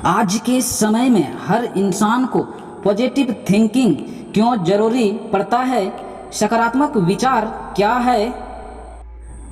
आज के समय में हर इंसान को पॉजिटिव थिंकिंग क्यों जरूरी पड़ता है, सकारात्मक विचार क्या है,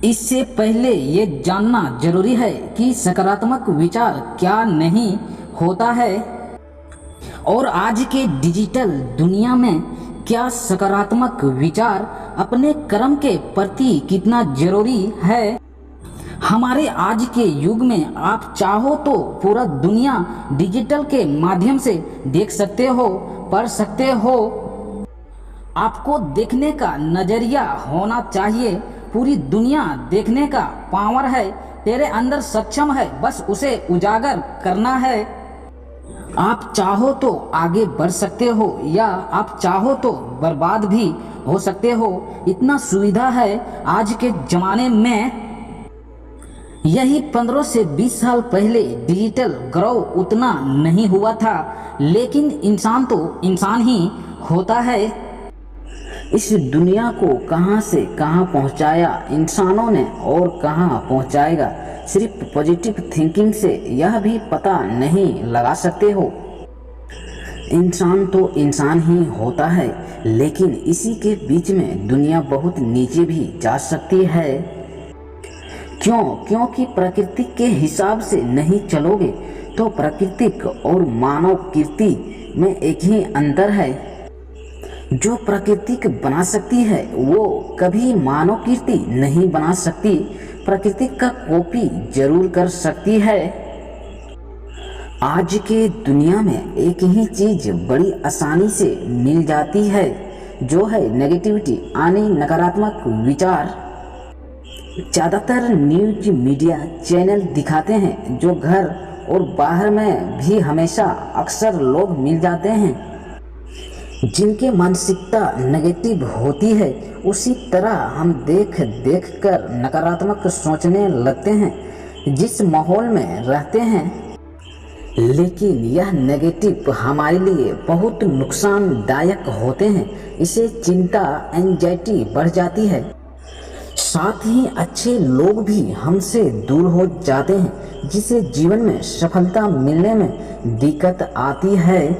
इससे पहले ये जानना जरूरी है कि सकारात्मक विचार क्या नहीं होता है और आज के डिजिटल दुनिया में क्या सकारात्मक विचार अपने कर्म के प्रति कितना जरूरी है। हमारे आज के युग में आप चाहो तो पूरा दुनिया डिजिटल के माध्यम से देख सकते हो, पढ़ सकते हो। आपको देखने का नजरिया होना चाहिए। पूरी दुनिया देखने का पावर है, तेरे अंदर सक्षम है, बस उसे उजागर करना है। आप चाहो तो आगे बढ़ सकते हो या आप चाहो तो बर्बाद भी हो सकते हो। इतना सुविधा है आज के जमाने में। यही 15 से 20 साल पहले डिजिटल ग्रो उतना नहीं हुआ था, लेकिन इंसान तो इंसान ही होता है। इस दुनिया को कहां से कहां पहुंचाया इंसानों ने और कहां पहुंचाएगा, सिर्फ पॉजिटिव थिंकिंग से यह भी पता नहीं लगा सकते हो। इंसान तो इंसान ही होता है, लेकिन इसी के बीच में दुनिया बहुत नीचे भी जा सकती है। क्यों? क्योंकि प्रकृति के हिसाब से नहीं चलोगे तो प्राकृतिक और मानव कीर्ति में एक ही अंतर है। जो प्राकृतिक बना सकती है वो कभी मानव कीर्ति नहीं बना सकती, प्राकृतिक का कॉपी जरूर कर सकती है। आज के दुनिया में एक ही चीज बड़ी आसानी से मिल जाती है, जो है नेगेटिविटी यानी नकारात्मक विचार। ज़्यादातर न्यूज मीडिया चैनल दिखाते हैं जो घर और बाहर में भी हमेशा अक्सर लोग मिल जाते हैं जिनकी मानसिकता नेगेटिव होती है। उसी तरह हम देख देख कर नकारात्मक सोचने लगते हैं जिस माहौल में रहते हैं। लेकिन यह नेगेटिव हमारे लिए बहुत नुकसानदायक होते हैं। इससे चिंता, एंजाइटी बढ़ जाती है। साथ ही अच्छे लोग भी हमसे दूर हो जाते हैं, जिससे जीवन में सफलता मिलने में दिक्कत आती है।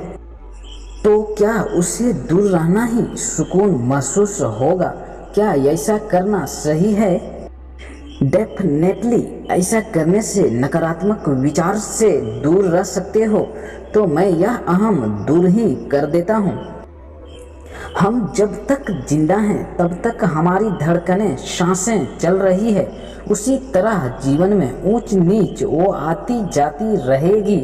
तो क्या उससे दूर रहना ही सुकून महसूस होगा? क्या ऐसा करना सही है? डेफिनेटली ऐसा करने से नकारात्मक विचार से दूर रह सकते हो। तो मैं यह अहम दूर ही कर देता हूँ। हम जब तक जिंदा हैं तब तक हमारी धड़कनें, सांसें चल रही है। उसी तरह जीवन में ऊंच नीच वो आती जाती रहेगी।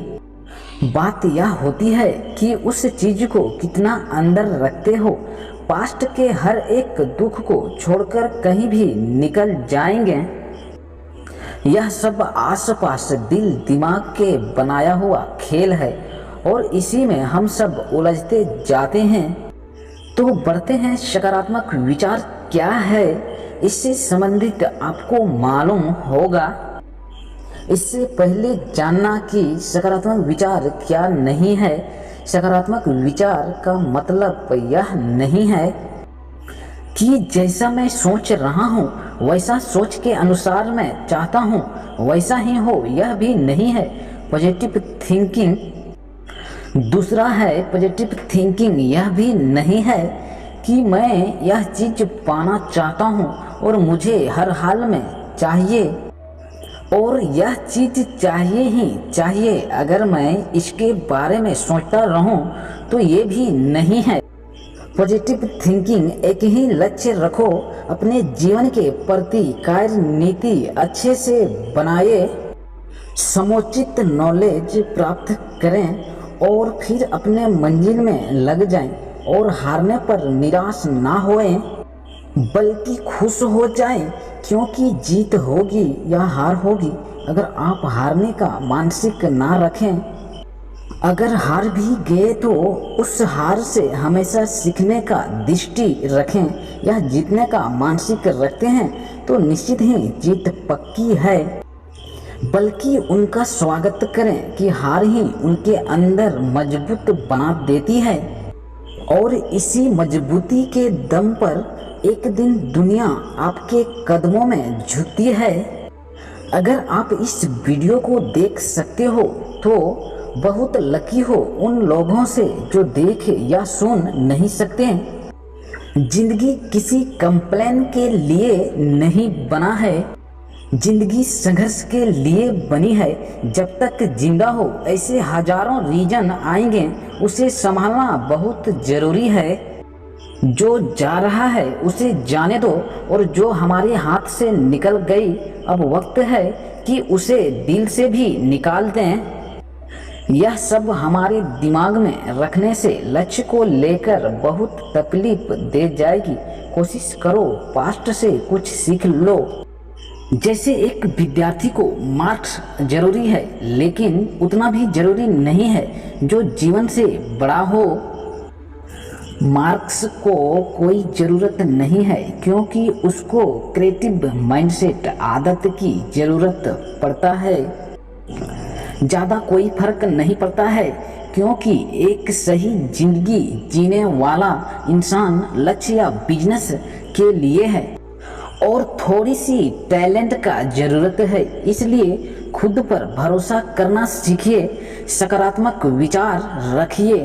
बात यह होती है कि उस चीज को कितना अंदर रखते हो। पास्ट के हर एक दुख को छोड़कर कहीं भी निकल जाएंगे। यह सब आसपास दिल दिमाग के बनाया हुआ खेल है और इसी में हम सब उलझते जाते हैं। तो बढ़ते हैं, सकारात्मक विचार क्या है, इससे संबंधित आपको मालूम होगा। इससे पहले जानना कि सकारात्मक विचार क्या नहीं है। सकारात्मक विचार का मतलब यह नहीं है कि जैसा मैं सोच रहा हूँ वैसा सोच के अनुसार मैं चाहता हूँ वैसा ही हो, यह भी नहीं है पॉजिटिव थिंकिंग। दूसरा है पॉजिटिव थिंकिंग यह भी नहीं है कि मैं यह चीज पाना चाहता हूँ और मुझे हर हाल में चाहिए और यह चीज चाहिए ही चाहिए। अगर मैं इसके बारे में सोचता रहूं तो ये भी नहीं है। पॉजिटिव थिंकिंग एक ही लक्ष्य रखो, अपने जीवन के प्रति कार्य नीति अच्छे से बनाए, समुचित नॉलेज प्राप्त करें और फिर अपने मंजिल में लग जाएं और हारने पर निराश ना होएं, बल्कि खुश हो जाएं, क्योंकि जीत होगी या हार होगी। अगर आप हारने का मानसिक ना रखें, अगर हार भी गए तो उस हार से हमेशा सीखने का दृष्टि रखें। या जीतने का मानसिक रखते हैं तो निश्चित ही जीत पक्की है, बल्कि उनका स्वागत करें कि हार ही उनके अंदर मजबूत बना देती है और इसी मजबूती के दम पर एक दिन दुनिया आपके कदमों में झुकती है। अगर आप इस वीडियो को देख सकते हो तो बहुत लकी हो उन लोगों से जो देख या सुन नहीं सकते। जिंदगी किसी कंप्लेन के लिए नहीं बना है, जिंदगी संघर्ष के लिए बनी है। जब तक जिंदा हो ऐसे हजारों रीजन आएंगे, उसे संभालना बहुत जरूरी है। जो जा रहा है उसे जाने दो, और जो हमारे हाथ से निकल गई अब वक्त है कि उसे दिल से भी निकाल दें। यह सब हमारे दिमाग में रखने से लक्ष्य को लेकर बहुत तकलीफ दे जाएगी। कोशिश करो पास्ट से कुछ सीख लो। जैसे एक विद्यार्थी को मार्क्स जरूरी है, लेकिन उतना भी जरूरी नहीं है जो जीवन से बड़ा हो। मार्क्स को कोई ज़रूरत नहीं है, क्योंकि उसको क्रिएटिव माइंडसेट आदत की ज़रूरत पड़ता है। ज़्यादा कोई फर्क नहीं पड़ता है, क्योंकि एक सही जिंदगी जीने वाला इंसान लक्ष्य या बिजनेस के लिए है, और थोड़ी सी टैलेंट का ज़रूरत है। इसलिए खुद पर भरोसा करना सीखिए, सकारात्मक विचार रखिए।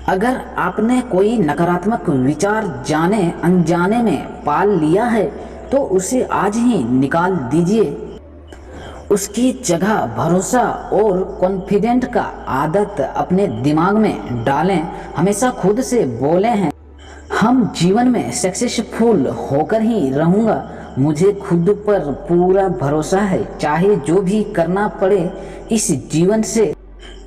अगर आपने कोई नकारात्मक विचार जाने अनजाने में पाल लिया है तो उसे आज ही निकाल दीजिए। उसकी जगह भरोसा और कॉन्फिडेंट का आदत अपने दिमाग में डालें। हमेशा खुद से बोले हैं, हम जीवन में सक्सेसफुल होकर ही रहूँगा। मुझे खुद पर पूरा भरोसा है, चाहे जो भी करना पड़े। इस जीवन से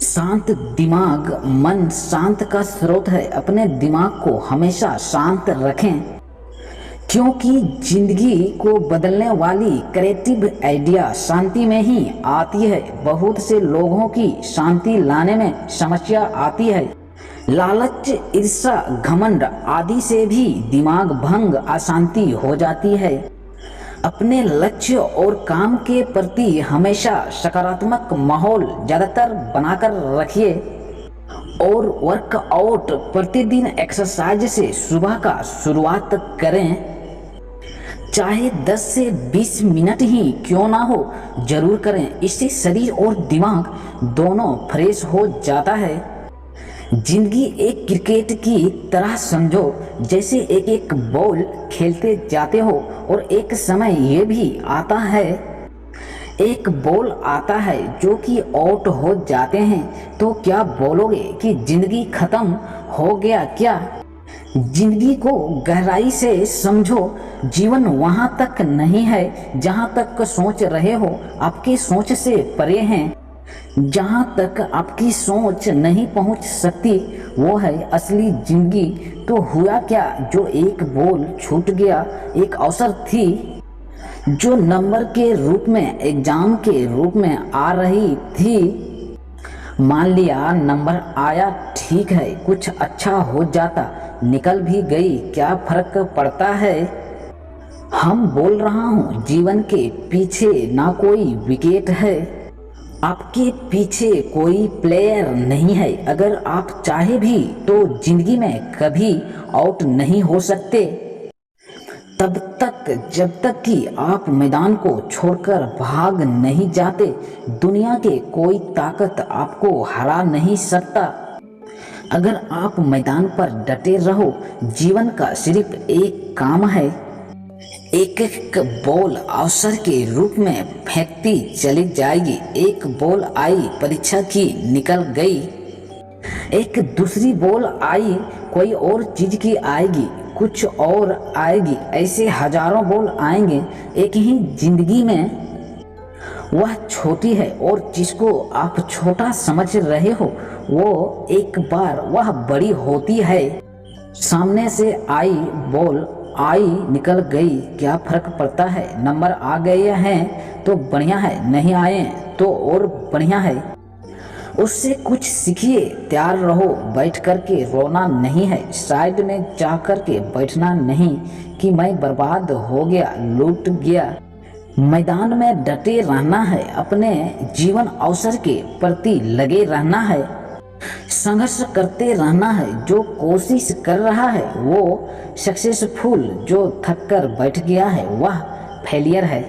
शांत दिमाग मन शांत का स्रोत है। अपने दिमाग को हमेशा शांत रखें, क्योंकि जिंदगी को बदलने वाली क्रिएटिव आइडिया शांति में ही आती है। बहुत से लोगों की शांति लाने में समस्या आती है। लालच, ईर्ष्या, घमंड आदि से भी दिमाग भंग, अशांति हो जाती है। अपने लक्ष्य और काम के प्रति हमेशा सकारात्मक माहौल ज़्यादातर बनाकर रखिए, और वर्कआउट प्रतिदिन एक्सरसाइज से सुबह का शुरुआत करें। चाहे 10 से 20 मिनट ही क्यों ना हो, जरूर करें। इससे शरीर और दिमाग दोनों फ्रेश हो जाता है। जिंदगी एक क्रिकेट की तरह समझो, जैसे एक एक बॉल खेलते जाते हो, और एक समय ये भी आता है, एक बॉल आता है जो कि आउट हो जाते हैं, तो क्या बोलोगे कि जिंदगी खत्म हो गया क्या? जिंदगी को गहराई से समझो। जीवन वहां तक नहीं है जहां तक सोच रहे हो, आपकी सोच से परे हैं। जहां तक आपकी सोच नहीं पहुंच सकती, वो है असली जिंदगी। तो हुआ क्या, जो एक बॉल छूट गया, एक अवसर थी जो नंबर के रूप में, एग्जाम के रूप में आ रही थी। मान लिया नंबर आया, ठीक है, कुछ अच्छा हो जाता, निकल भी गई, क्या फर्क पड़ता है। हम बोल रहा हूँ, जीवन के पीछे ना कोई विकेट है, आपके पीछे कोई प्लेयर नहीं है। अगर आप चाहे भी तो जिंदगी में कभी आउट नहीं हो सकते, तब तक जब तक कि आप मैदान को छोड़कर भाग नहीं जाते। दुनिया के कोई ताकत आपको हरा नहीं सकता। अगर आप मैदान पर डटे रहो, जीवन का सिर्फ एक काम है, एक एक बॉल अवसर के रूप में फेंकती चली जाएगी। एक बॉल आई, परीक्षा की, निकल गई। एक दूसरी बॉल आई, कोई और चीज की आएगी, कुछ और आएगी। ऐसे हजारों बॉल आएंगे एक ही जिंदगी में। वह छोटी है, और जिसको आप छोटा समझ रहे हो, वो एक बार वह बड़ी होती है। सामने से आई बॉल, आई, निकल गई, क्या फर्क पड़ता है। नंबर आ गए हैं तो बढ़िया है, नहीं आए तो और बढ़िया है। उससे कुछ सीखिए, तैयार रहो। बैठ कर के रोना नहीं है, साइड में जा कर के बैठना नहीं कि मैं बर्बाद हो गया, लूट गया। मैदान में डटे रहना है, अपने जीवन अवसर के प्रति लगे रहना है, संघर्ष करते रहना है। जो कोशिश कर रहा है वो सक्सेसफुल, जो थक कर बैठ गया है वह फेलियर है।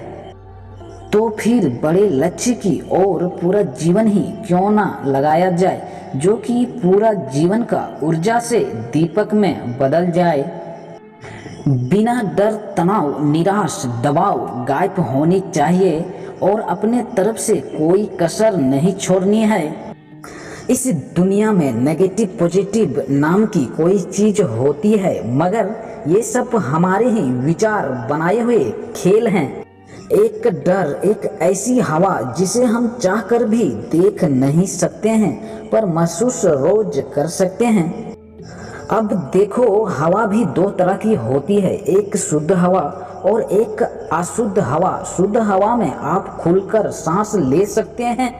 तो फिर बड़े लक्ष्य की ओर पूरा जीवन ही क्यों ना लगाया जाए, जो कि पूरा जीवन का ऊर्जा से दीपक में बदल जाए। बिना डर, तनाव, निराश, दबाव गायब होनी चाहिए और अपने तरफ से कोई कसर नहीं छोड़नी है। इस दुनिया में नेगेटिव पॉजिटिव नाम की कोई चीज होती है, मगर ये सब हमारे ही विचार बनाए हुए खेल हैं। एक डर एक ऐसी हवा जिसे हम चाहकर भी देख नहीं सकते हैं, पर महसूस रोज कर सकते हैं। अब देखो, हवा भी दो तरह की होती है, एक शुद्ध हवा और एक अशुद्ध हवा। शुद्ध हवा में आप खुलकर सांस ले सकते हैं।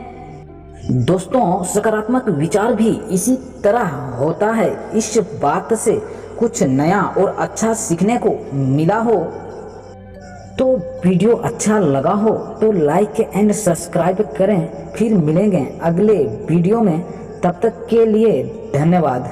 दोस्तों, सकारात्मक विचार भी इसी तरह होता है। इस बात से कुछ नया और अच्छा सीखने को मिला हो तो वीडियो अच्छा लगा हो तो लाइक एंड सब्सक्राइब करें। फिर मिलेंगे अगले वीडियो में, तब तक के लिए धन्यवाद।